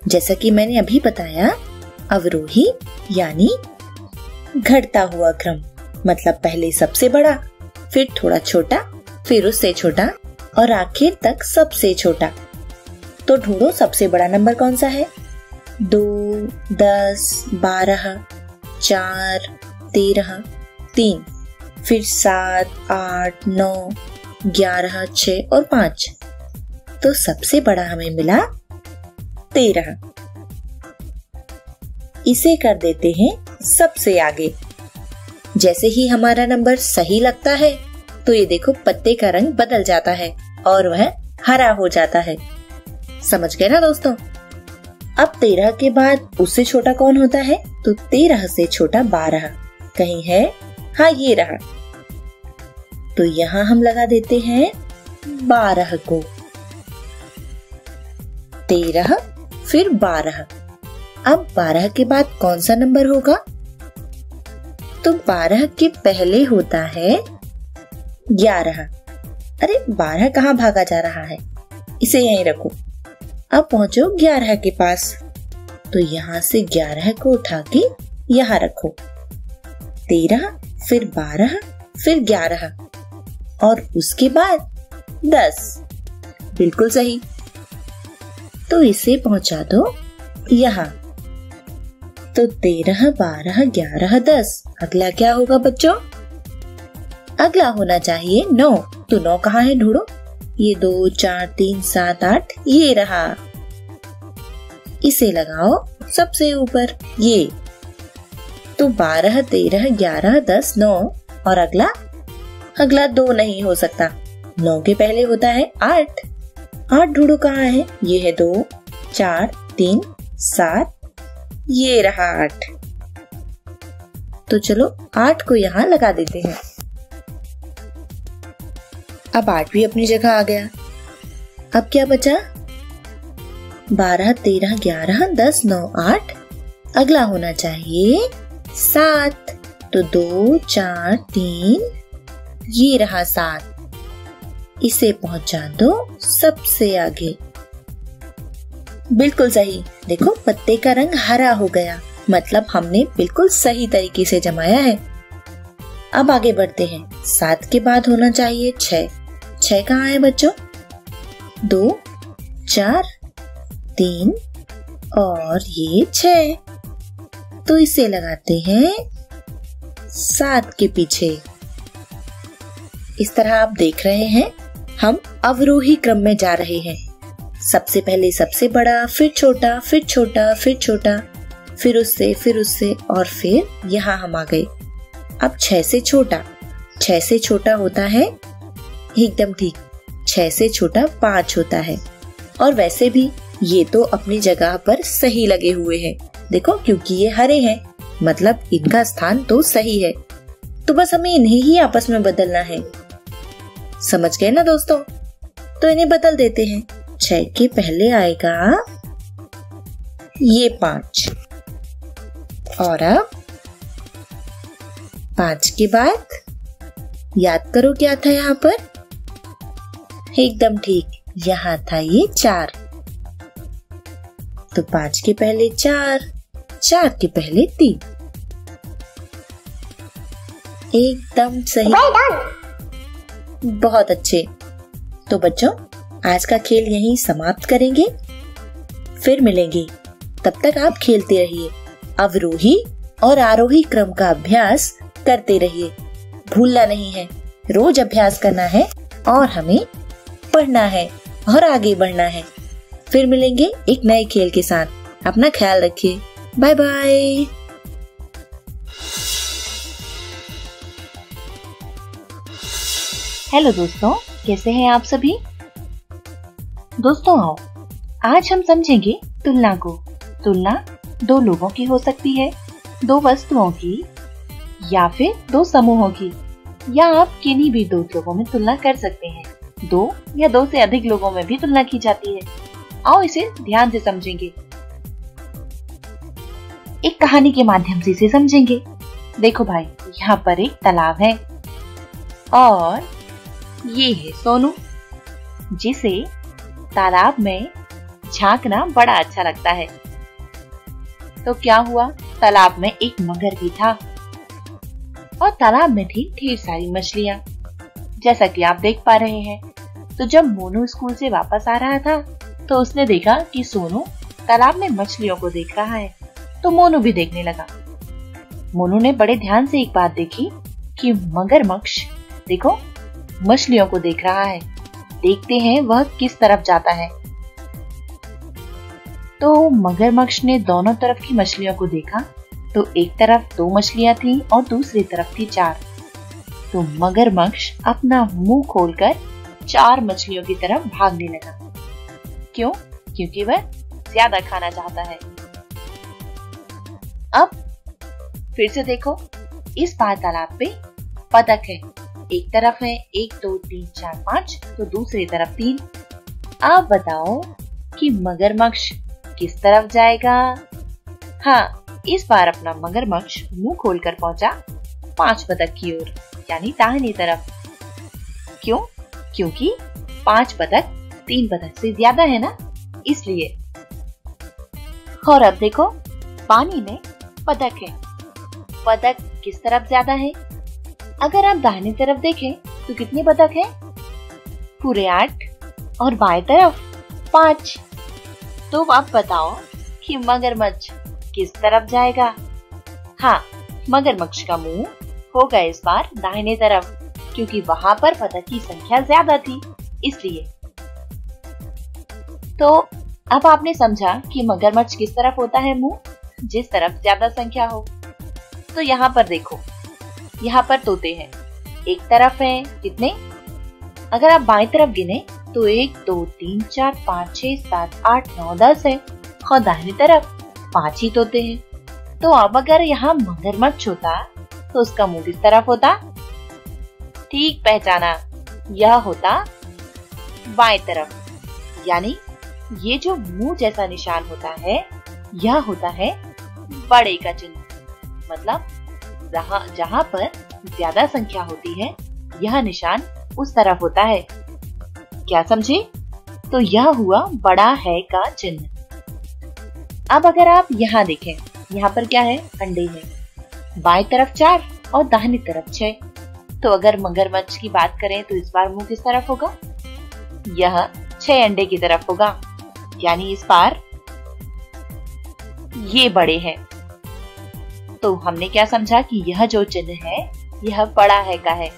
जैसा कि मैंने अभी बताया, अवरोही यानी घटता हुआ क्रम, मतलब पहले सबसे बड़ा, फिर थोड़ा छोटा, फिर उससे छोटा और आखिर तक सबसे छोटा। तो ढूंढो सबसे बड़ा नंबर कौन सा है। 2, 10, 12, 4, 13, 3, फिर 7, 8, 9, 11, 6 और 5। तो सबसे बड़ा हमें मिला 13। इसे कर देते हैं सबसे आगे। जैसे ही हमारा नंबर सही लगता है तो ये देखो पत्ते का रंग बदल जाता है और वह हरा हो जाता है। समझ गए ना दोस्तों। अब 13 के बाद उससे छोटा कौन होता है, तो 13 से छोटा 12 कहीं है। हाँ, ये रहा। तो यहाँ हम लगा देते हैं 12 को। 13 फिर 12। अब 12 के बाद कौन सा नंबर होगा, तो 12 के पहले होता है 11। अरे 12 कहाँ भागा जा रहा है, इसे यहीं रखो। अब पहुंचो 11 के पास, तो यहाँ से 11 को उठा के यहाँ रखो। 13 फिर 12 फिर 11 और उसके बाद 10। बिल्कुल सही। तो इसे पहुंचा दो यहाँ। तो 13, 12, 11, 10। अगला क्या होगा बच्चों, अगला होना चाहिए 9। तो 9 कहाँ है, ढूंढो। ये 2, 4, 3, 7, 8 ये रहा। इसे लगाओ सबसे ऊपर ये। तो 12, 13, 11, 10, 9 और अगला 2 नहीं हो सकता। 9 के पहले होता है 8। 8 ढूंढो कहाँ है, ये है 2, 4, 3, 7 ये रहा 8। तो चलो 8 को यहाँ लगा देते हैं। अब 8 भी अपनी जगह आ गया। अब क्या बचा, 12, 13, 11, 10, 9, 8। अगला होना चाहिए 7। तो 2, 4, 3 ये रहा 7। इसे पहुंचा दो सबसे आगे। बिल्कुल सही। देखो पत्ते का रंग हरा हो गया, मतलब हमने बिल्कुल सही तरीके से जमाया है। अब आगे बढ़ते हैं। 7 के बाद होना चाहिए 6। 6 कहाँ है बच्चों, 2, 4, 3 और ये 6। तो इसे लगाते हैं 7 के पीछे। इस तरह आप देख रहे हैं हम अवरोही क्रम में जा रहे हैं। सबसे पहले सबसे बड़ा, फिर छोटा, फिर छोटा, फिर छोटा, फिर उससे और फिर यहाँ हम आ गए। अब 6 से छोटा। 6 से छोटा होता है, एकदम ठीक, 6 से छोटा 5 होता है। और वैसे भी ये तो अपनी जगह पर सही लगे हुए हैं। देखो क्योंकि ये हरे हैं, मतलब इनका स्थान तो सही है। तो बस हमें इन्हें ही आपस में बदलना है। समझ गए ना दोस्तों। तो इन्हें बदल देते हैं। 6 के पहले आएगा ये 5 और अब 5 के बाद याद करो क्या था यहाँ पर, एकदम ठीक, यहाँ था ये 4। तो 5 के पहले 4, 4 के पहले 3। एकदम सही, बहुत अच्छे। तो बच्चों आज का खेल यहीं समाप्त करेंगे, फिर मिलेंगे। तब तक आप खेलते रहिए, अवरोही और आरोही क्रम का अभ्यास करते रहिए। भूलना नहीं है, रोज अभ्यास करना है और हमें पढ़ना है और आगे बढ़ना है। फिर मिलेंगे एक नए खेल के साथ। अपना ख्याल रखिए। Bye bye. हेलो दोस्तों, कैसे हैं आप सभी। दोस्तों आओ, आज हम समझेंगे तुलना को। तुलना 2 लोगों की हो सकती है, 2 वस्तुओं की, या फिर 2 समूहों की, या आप किन्हीं भी 2 लोगों में तुलना कर सकते हैं। 2 या 2 से अधिक लोगों में भी तुलना की जाती है। आओ इसे ध्यान से समझेंगे, एक कहानी के माध्यम से इसे समझेंगे। देखो भाई, यहाँ पर एक तालाब है और ये है सोनू, जिसे तालाब में झांकना बड़ा अच्छा लगता है। तो क्या हुआ, तालाब में एक मगर भी था और तालाब में थी ढेर सारी मछलियां, जैसा कि आप देख पा रहे हैं। तो जब मोनू स्कूल से वापस आ रहा था तो उसने देखा कि सोनू तालाब में मछलियों को देख रहा है, तो मोनू भी देखने लगा। मोनू ने बड़े ध्यान से एक बात देखी कि मगरमच्छ देखो मछलियों को देख रहा है, देखते हैं वह किस तरफ जाता है। तो मगरमच्छ ने दोनों तरफ की मछलियों को देखा, तो एक तरफ 2 मछलियां थी और दूसरी तरफ थी 4। तो मगरमच्छ अपना मुंह खोलकर 4 मछलियों की तरफ भागने लगा। क्यों? क्योंकि वह ज्यादा खाना चाहता है। अब फिर से देखो, इस बार तालाब पे बतख है, एक तरफ है 1 2 3 4 5, तो दूसरी तरफ 3। आप बताओ कि मगरमच्छ किस तरफ जाएगा? हाँ, इस बार अपना मगरमच्छ मुंह खोलकर पहुंचा 5 बतख की ओर, यानी दाहिनी तरफ। क्यों? क्योंकि 5 बतख 3 बतख से ज्यादा है ना, इसलिए। और अब देखो, पानी में बतख है, बतख किस तरफ ज्यादा है? अगर आप दाहिनी तरफ देखें तो कितनी बतख है? पूरे 8, और बाएं तरफ 5। तो आप बताओ कि मगरमच्छ किस तरफ जाएगा? हाँ, मगरमच्छ का मुंह होगा इस बार दाहिने तरफ, क्योंकि वहां पर बतख की संख्या ज्यादा थी, इसलिए। तो अब आपने समझा कि मगरमच्छ किस तरफ होता है मुंह? जिस तरफ ज्यादा संख्या हो। तो यहाँ पर देखो, यहाँ पर तोते हैं, एक तरफ है कितने? अगर आप बाएं तरफ गिने तो 1 2 3 4 5 6 7 8 9 10 है, और दाहिनी तरफ 5 ही तोते हैं। तो अब अगर यहाँ मगरमच्छ होता तो उसका मुंह किस तरफ होता? ठीक पहचाना, यह होता बाएं तरफ। यानी ये जो मुंह जैसा निशान होता है, यह होता है बड़े का चिन्ह। मतलब जहाँ पर ज्यादा संख्या होती है, यह निशान उस तरफ होता है। क्या समझे? तो यह हुआ बड़ा है का चिन्ह। अब अगर आप यहाँ देखें, यहाँ पर क्या है? अंडे हैं, बाएं तरफ 4 और दाहिनी तरफ 6। तो अगर मगरमच्छ की बात करें तो इस बार मुंह किस तरफ होगा? यह 6 अंडे की तरफ होगा, यानी इस बार ये बड़े हैं। तो हमने क्या समझा कि यह जो चिन्ह है, यह बड़ा है का है।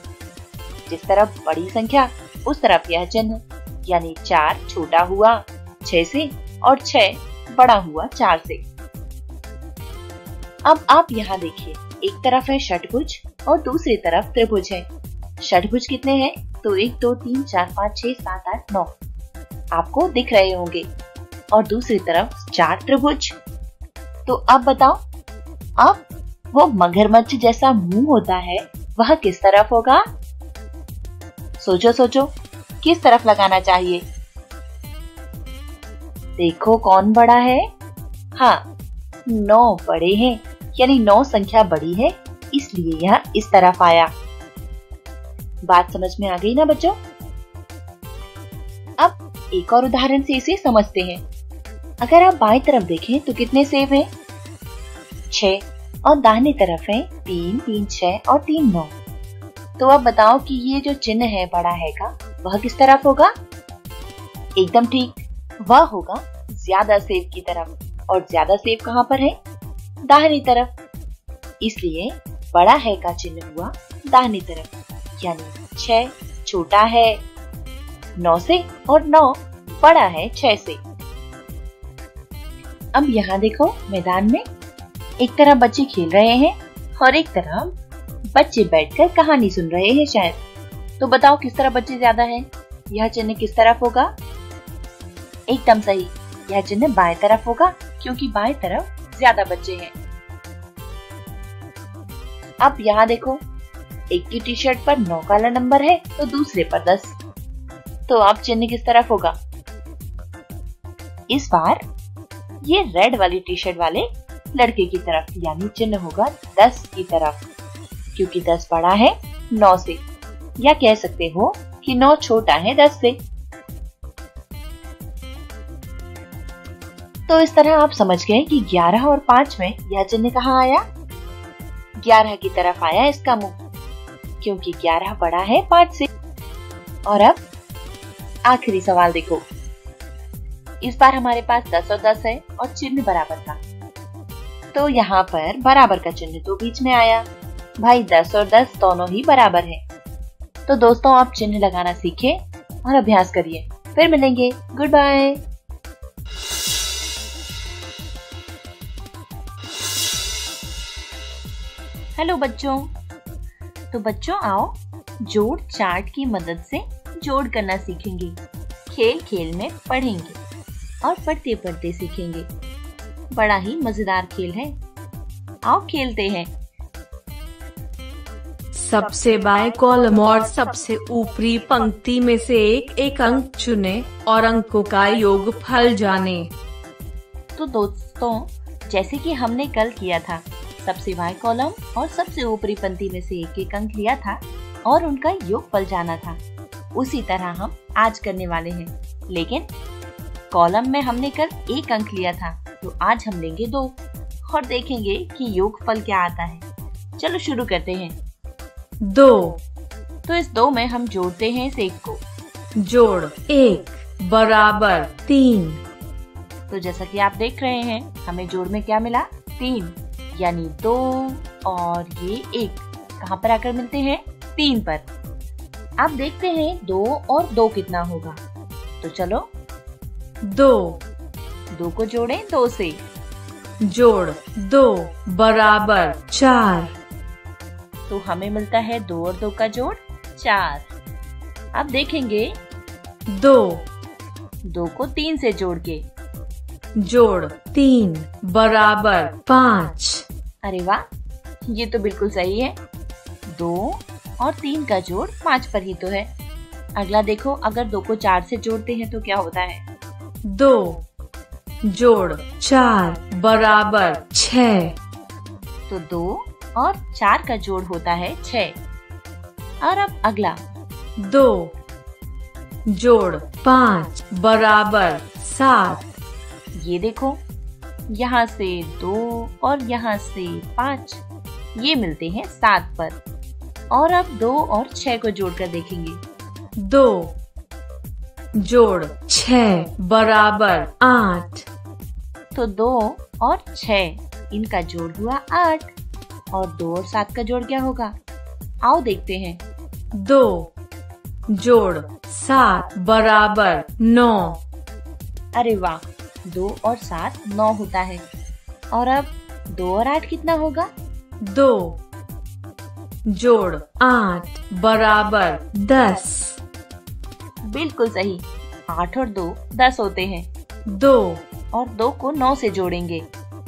जिस तरफ बड़ी संख्या उस तरफ यह चिन्ह, यानी 4 छोटा हुआ 6 से और 6 बड़ा हुआ 4 से। अब आप यहाँ देखिए, एक तरफ है षटभुज और दूसरी तरफ त्रिभुज है। षटभुज कितने हैं? तो 1 2 3 4 5 6 7 8 9 आपको दिख रहे होंगे, और दूसरी तरफ 4 त्रिभुज। तो अब बताओ, अब वो मगरमच्छ जैसा मुंह होता है, वह किस तरफ होगा? सोचो सोचो, किस तरफ लगाना चाहिए? देखो कौन बड़ा है? हाँ, 9 बड़े हैं, यानी 9 संख्या बड़ी है, इसलिए यह इस तरफ आया। बात समझ में आ गई ना बच्चों? अब एक और उदाहरण से इसे समझते हैं। अगर आप बाएं तरफ देखें तो कितने सेब हैं? 6, और दाहिनी तरफ है 3 3 6 और 3 9। तो अब बताओ कि ये जो चिन्ह है बड़ा है का, वह किस तरफ होगा? एकदम ठीक, वह होगा ज्यादा सेब की तरफ। और ज्यादा सेब कहाँ पर है? दाहिनी तरफ। इसलिए बड़ा है का चिन्ह हुआ दाहिनी तरफ, यानी 6 छोटा है 9 से और 9 बड़ा है 6 से। अब यहाँ देखो, मैदान में एक तरफ बच्चे खेल रहे हैं और एक तरफ बच्चे बैठकर कहानी सुन रहे हैं शायद। तो बताओ किस तरफ बच्चे ज्यादा हैं? यह चिन्ह किस तरफ होगा? एकदम सही, यह चिन्ह बाएं तरफ होगा, क्योंकि बाएं तरफ ज्यादा बच्चे हैं। अब यहाँ देखो, एक की टी शर्ट पर 9 काला नंबर है तो दूसरे पर 10। तो अब चिन्ह किस तरफ होगा? इस बार ये रेड वाली टी शर्ट वाले लड़के की तरफ, यानी चिन्ह होगा 10 की तरफ, क्योंकि 10 बड़ा है 9 से, या कह सकते हो कि 9 छोटा है 10 से। तो इस तरह आप समझ गए कि 11 और 5 में यह चिन्ह कहाँ आया? 11 की तरफ आया इसका मुंह, क्योंकि 11 बड़ा है 5 से। और अब आखिरी सवाल देखो। इस बार हमारे पास 10 और 10 है और चिन्ह बराबर का, तो यहाँ पर बराबर का चिन्ह तो बीच में आया। भाई 10 और 10 दोनों ही बराबर है। तो दोस्तों आप चिन्ह लगाना सीखें और अभ्यास करिए। फिर मिलेंगे। Good bye. हेलो बच्चों। तो बच्चों आओ जोड़ चार्ट की मदद से जोड़ करना सीखेंगे। खेल खेल में पढ़ेंगे और पढ़ते पढ़ते सीखेंगे। बड़ा ही मजेदार खेल है। आओ खेलते हैं। सबसे बाएं कॉलम और सबसे ऊपरी पंक्ति में से एक अंक चुने और अंकों का योगफल जाने। तो दोस्तों जैसे कि हमने कल किया था, सबसे बाएं कॉलम और सबसे ऊपरी पंक्ति में से एक अंक लिया था और उनका योगफल जाना था, उसी तरह हम आज करने वाले हैं। लेकिन कॉलम में हमने कल 1 अंक लिया था, तो आज हम लेंगे 2 और देखेंगे कि योगफल क्या आता है। चलो शुरू करते हैं। 2। तो इस 2 में हम जोड़ते हैं इस 1 को। जोड़ 1 बराबर 3। तो जैसा कि आप देख रहे हैं हमें जोड़ में क्या मिला? 3, यानी 2 और ये 1 कहाँ पर आकर मिलते हैं? 3 पर। अब देखते हैं 2 और 2 कितना होगा। तो चलो 2 को जोड़ें 2 से। जोड़ 2 बराबर 4। तो हमें मिलता है 2 और 2 का जोड़ 4। अब देखेंगे 2 को 3 से जोड़ के। जोड़ 3 बराबर 5। अरे वाह, ये तो बिल्कुल सही है। 2 और 3 का जोड़ 5 पर ही तो है। अगला देखो, अगर 2 को 4 से जोड़ते हैं तो क्या होता है? 2 जोड़ 4 बराबर 6। तो 2 और 4 का जोड़ होता है 6। और अब अगला 2 जोड़ 5 बराबर 7। ये देखो, यहाँ से 2 और यहाँ से 5, ये मिलते हैं 7 पर। और अब 2 और 6 को जोड़कर देखेंगे। 2 जोड़ 6 बराबर 8। तो 2 और 6 इनका जोड़ हुआ 8। और 2 और 7 का जोड़ क्या होगा? आओ देखते हैं। 2 जोड़ 7 बराबर 9। अरे वाह, 2 और 7 9 होता है। और अब 2 और 8 कितना होगा? 2 जोड़ 8 बराबर 10। बिल्कुल सही, 8 और 2 10 होते हैं। 2 और 2 को 9 से जोड़ेंगे।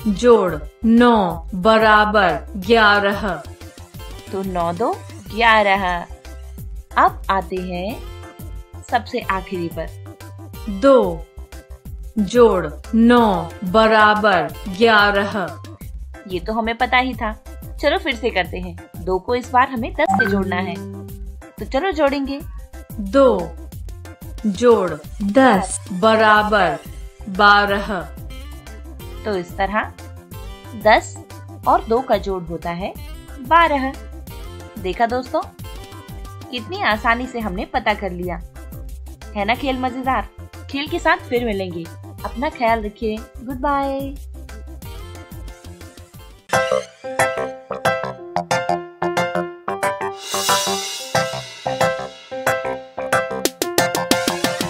जोड़ 9 बराबर 11। तो 9 2 11। अब आते हैं सबसे आखिरी पर। 2 जोड़ 9 बराबर 11। ये तो हमें पता ही था। चलो फिर से करते हैं। 2 को इस बार हमें 10 से जोड़ना है, तो चलो जोड़ेंगे। 2 जोड़ 10 बराबर 12। तो इस तरह 10 और 2 का जोड़ होता है 12। देखा दोस्तों, कितनी आसानी से हमने पता कर लिया, है ना खेल मजेदार। खेल के साथ फिर मिलेंगे। अपना ख्याल रखिए। Goodbye.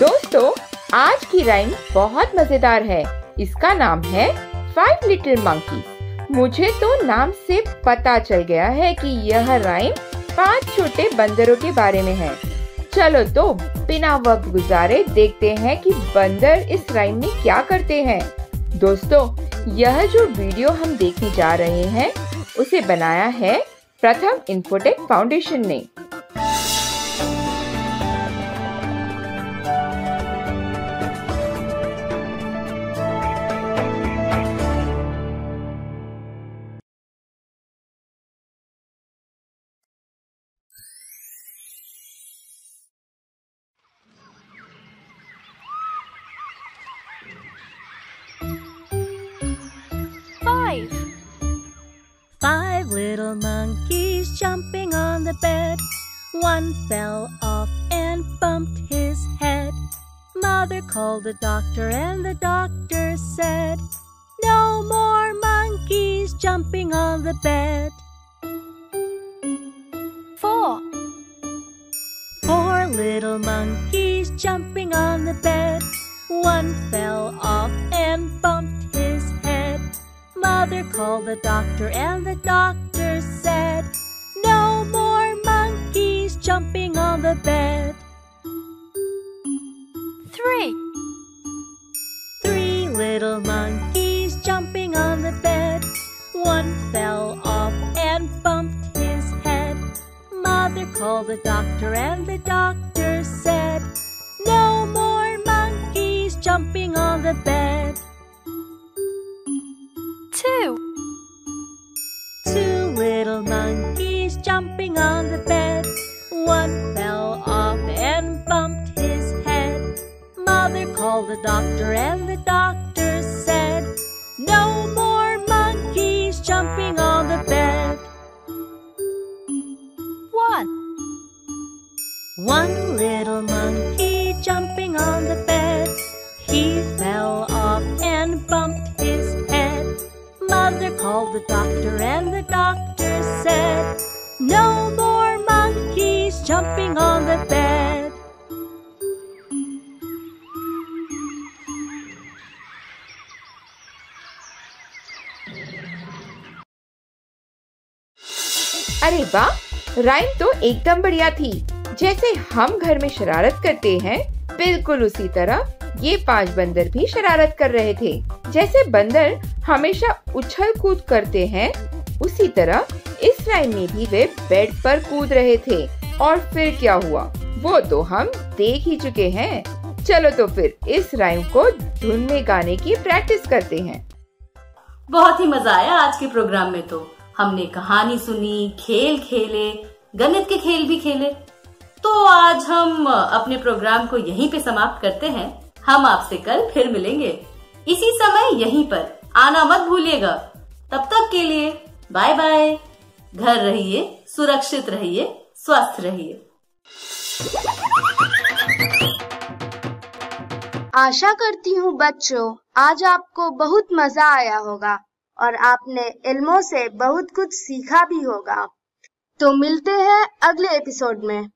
दोस्तों आज की राइम बहुत मजेदार है। इसका नाम है 5 लिटिल मंकीज। मुझे तो नाम से पता चल गया है कि यह राइम 5 छोटे बंदरों के बारे में है। चलो तो बिना वक्त गुजारे देखते हैं कि बंदर इस राइम में क्या करते हैं। दोस्तों यह जो वीडियो हम देखने जा रहे हैं उसे बनाया है प्रथम इन्फोटेक फाउंडेशन ने। 5. 5 little monkeys jumping on the bed. One fell off and bumped his head. Mother called the doctor and the doctor said, "No more monkeys jumping on the bed." 4. 4 little monkeys jumping on the bed. One fell off and bumped his head. Mother called the doctor and the doctor said, "No more monkeys jumping on the bed." 3. 3 little monkeys jumping on the bed. One fell off and bumped his head. Mother called the doctor and the doctor said, "No more monkeys jumping on the bed." 2. 2 little monkeys jumping on the bed. One fell off and bumped his head. Mother called the doctor and the doctor said, "No more monkeys jumping on the bed." 1. 1 little monkey jumping on the bed. He fell off and bumped his head. Mother called the doctor and the doctor said, "No more monkeys jumping on the bed." अरे वाह, rhyme तो एकदम बढ़िया थी। जैसे हम घर में शरारत करते हैं, बिल्कुल उसी तरह ये 5 बंदर भी शरारत कर रहे थे। जैसे बंदर हमेशा उछल कूद करते हैं, उसी तरह इस राइम में भी वे बेड पर कूद रहे थे। और फिर क्या हुआ, वो तो हम देख ही चुके हैं। चलो तो फिर इस राइम को धुन में गाने की प्रैक्टिस करते हैं। बहुत ही मजा आया आज के प्रोग्राम में। तो हमने कहानी सुनी, खेल खेले, गणित के खेल भी खेले। तो आज हम अपने प्रोग्राम को यहीं पे समाप्त करते हैं। हम आपसे कल फिर मिलेंगे इसी समय यहीं पर। आना मत भूलिएगा। तब तक के लिए बाय बाय। घर रहिए, सुरक्षित रहिए, स्वस्थ रहिए। आशा करती हूँ बच्चों आज आपको बहुत मजा आया होगा और आपने इल्मों से बहुत कुछ सीखा भी होगा। तो मिलते हैं अगले एपिसोड में।